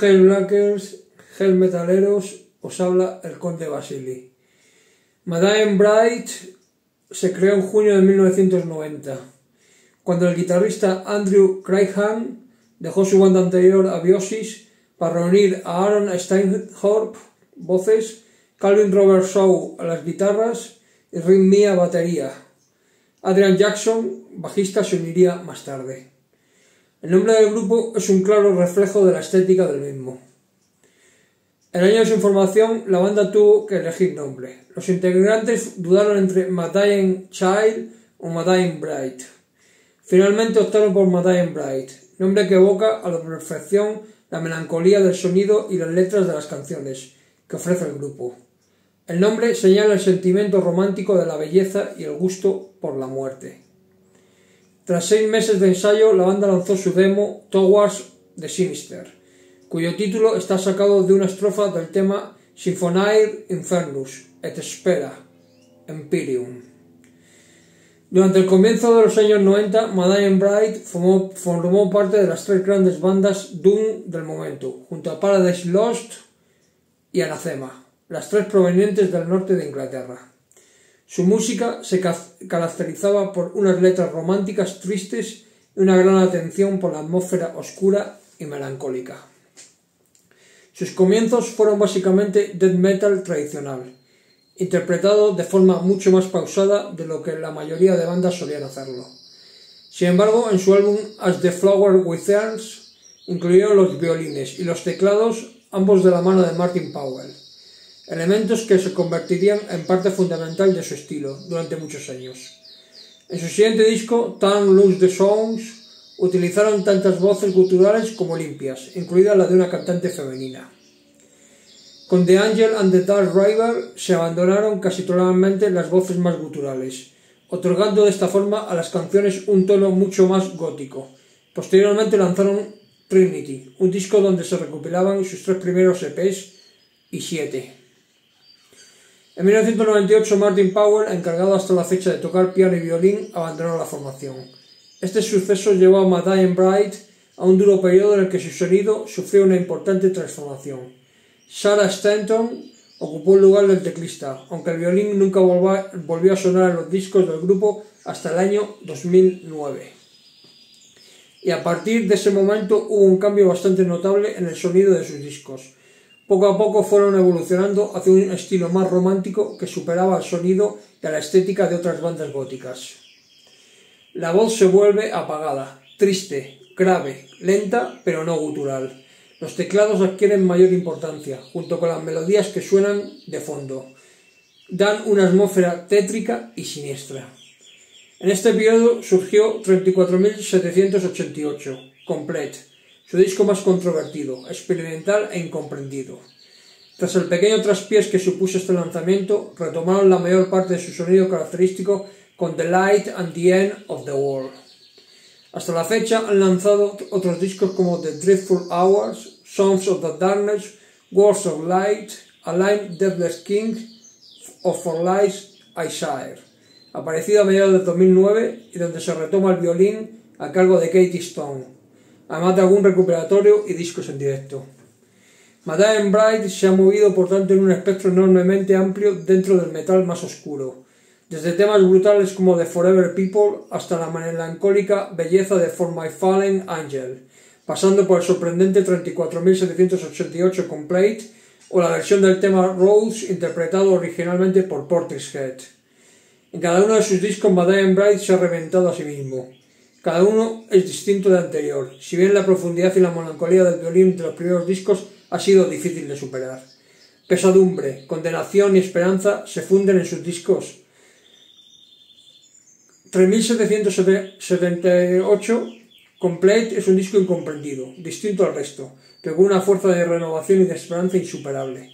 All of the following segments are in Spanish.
Hell Blackers, Hell Metaleros, os habla el Conde Vasily. Madame Bright se creó en junio de 1990, cuando el guitarrista Andrew Craighan dejó su banda anterior Abiosis para reunir a Aaron Steinhardt, voces, Calvin Robert Shaw a las guitarras y Rick Mia batería. Adrian Jackson, bajista, se uniría más tarde. El nombre del grupo es un claro reflejo de la estética del mismo. El año de su formación, la banda tuvo que elegir nombre. Los integrantes dudaron entre Madame Child o Madame Bright. Finalmente optaron por Madame Bright, nombre que evoca a la perfección la melancolía del sonido y las letras de las canciones que ofrece el grupo. El nombre señala el sentimiento romántico de la belleza y el gusto por la muerte. Tras 6 meses de ensayo, la banda lanzó su demo Towards the Sinister, cuyo título está sacado de una estrofa del tema Symphoniae Infernus et Spera Empyreum. Durante el comienzo de los años 90, Madame Bright formó parte de las 3 grandes bandas Doom del momento, junto a Paradise Lost y Anathema, las 3 provenientes del norte de Inglaterra. Su música se caracterizaba por unas letras románticas tristes y una gran atención por la atmósfera oscura y melancólica. Sus comienzos fueron básicamente death metal tradicional, interpretado de forma mucho más pausada de lo que la mayoría de bandas solían hacerlo. Sin embargo, en su álbum As the Flower Withers incluyeron los violines y los teclados, ambos de la mano de Martin Powell, elementos que se convertirían en parte fundamental de su estilo durante muchos años. En su siguiente disco, Turn Loose the Songs, utilizaron tantas voces guturales como limpias, incluida la de una cantante femenina. Con The Angel and the Dark River se abandonaron casi totalmente las voces más guturales, otorgando de esta forma a las canciones un tono mucho más gótico. Posteriormente lanzaron Trinity, un disco donde se recopilaban sus 3 primeros EPs y 7. En 1998, Martin Powell, encargado hasta la fecha de tocar piano y violín, abandonó la formación. Este suceso llevó a Madame Bright a un duro periodo en el que su sonido sufrió una importante transformación. Sarah Stanton ocupó el lugar del teclista, aunque el violín nunca volvió a sonar en los discos del grupo hasta el año 2009. Y a partir de ese momento hubo un cambio bastante notable en el sonido de sus discos. Poco a poco fueron evolucionando hacia un estilo más romántico que superaba al sonido y a la estética de otras bandas góticas. La voz se vuelve apagada, triste, grave, lenta, pero no gutural. Los teclados adquieren mayor importancia, junto con las melodías que suenan de fondo. Dan una atmósfera tétrica y siniestra. En este periodo surgió 34.788, Complete, su disco más controvertido, experimental e incomprendido. Tras el pequeño traspiés que supuso este lanzamiento, retomaron la mayor parte de su sonido característico con The Light and the End of the World. Hasta la fecha han lanzado otros discos como The Dreadful Hours, Songs of the Darkness, Words of Light, Alive Deathless King o For Lies I Share, aparecido a mediados de 2009 y donde se retoma el violín a cargo de Katie Stone, además de algún recuperatorio y discos en directo. Madame Bright se ha movido por tanto en un espectro enormemente amplio dentro del metal más oscuro, desde temas brutales como The Forever People hasta la melancólica belleza de For My Fallen Angel, pasando por el sorprendente 34.788 Complete o la versión del tema Rose interpretado originalmente por Portishead. En cada uno de sus discos Madame Bright se ha reventado a sí mismo. Cada uno es distinto del anterior, si bien la profundidad y la melancolía del violín de los primeros discos ha sido difícil de superar. Pesadumbre, condenación y esperanza se funden en sus discos. 3778 Complete es un disco incomprendido, distinto al resto, pero con una fuerza de renovación y de esperanza insuperable.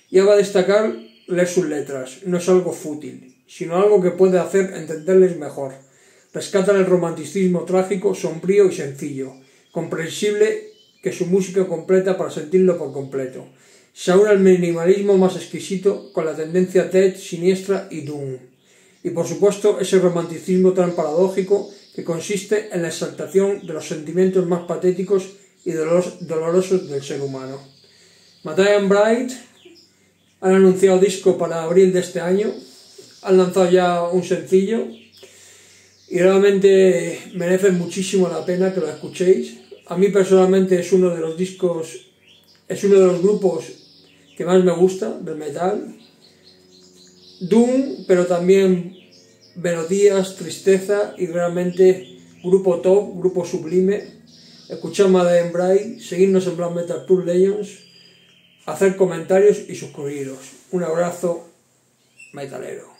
Y hago a destacar leer sus letras, no es algo fútil, sino algo que puede hacer entenderles mejor. Rescatan el romanticismo trágico, sombrío y sencillo, comprensible que su música completa para sentirlo por completo. Se aúna el minimalismo más exquisito con la tendencia death, siniestra y doom. Y por supuesto ese romanticismo tan paradójico que consiste en la exaltación de los sentimientos más patéticos y dolorosos del ser humano. Matthias Bright han anunciado disco para abril de este año, han lanzado ya un sencillo y realmente merece muchísimo la pena que lo escuchéis. A mí personalmente es uno de los grupos que más me gusta del metal. Doom, pero también melodías, tristeza y realmente grupo top, grupo sublime. Escuchad Matthias Bright, seguidnos en Black Metal Tour Legends, hacer comentarios y suscribiros. Un abrazo metalero.